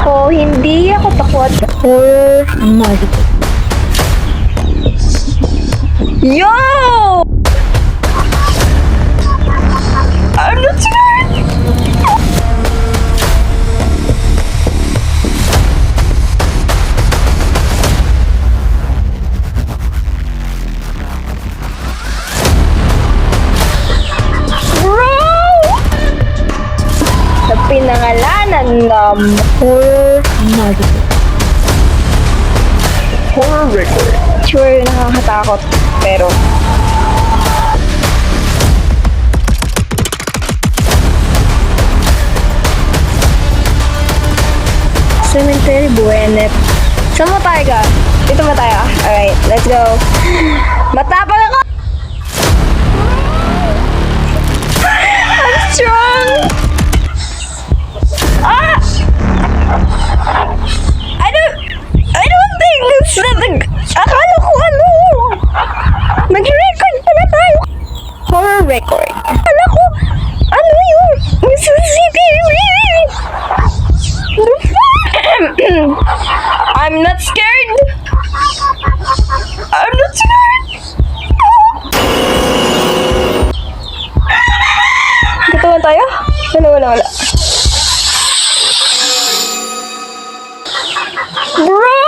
ako, hindi ako takot. Horror Mother. Yo! I'm not scared! Bro! Sa pinangalanan ng Horror Mother. horror record. Sure, nakakatakot. Pero, Cemetery Buenet. Saan mo tayo ka? Dito mo tayo. Alright, let's go. Matapang ako! I'm strong! Ah! I don't think that's not the... Akala ko ano? Mag-record pala tayo. Horror record. Akala ko, ano yung CCTV? I'm not scared. I'm not scared. Katawan tayo? Wala. Bro!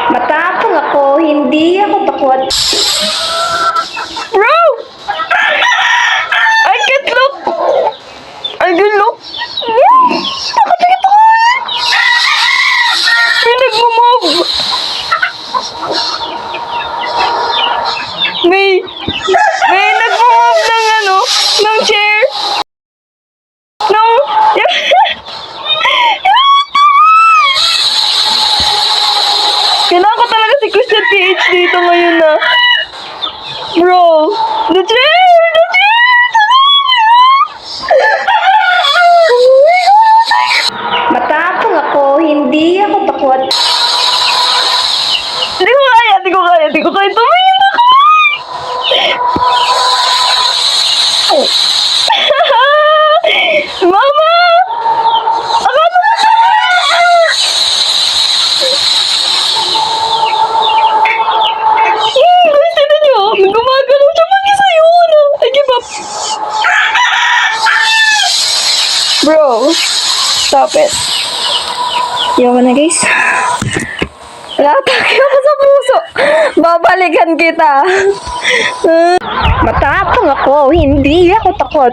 Matapang ako, hindi ako takot. Bro! I can't look! Takot ako! May nagmamove! May nagmamove ng chair! Kailangan ko talaga si Christian PH dito ngayon na. Bro, the chair! Matapang ako, hindi ako takot. Hindi ko kaya. Tumingin ako! Mama! Akala mo siya! Guys, tignan nyo! Gumagalaw siya mag-isa yun! I give up! Bro! Stop it! Ayoko na, guys. Natake ako sa puso! Babalikan kita! Matapang ako, hindi ako takot.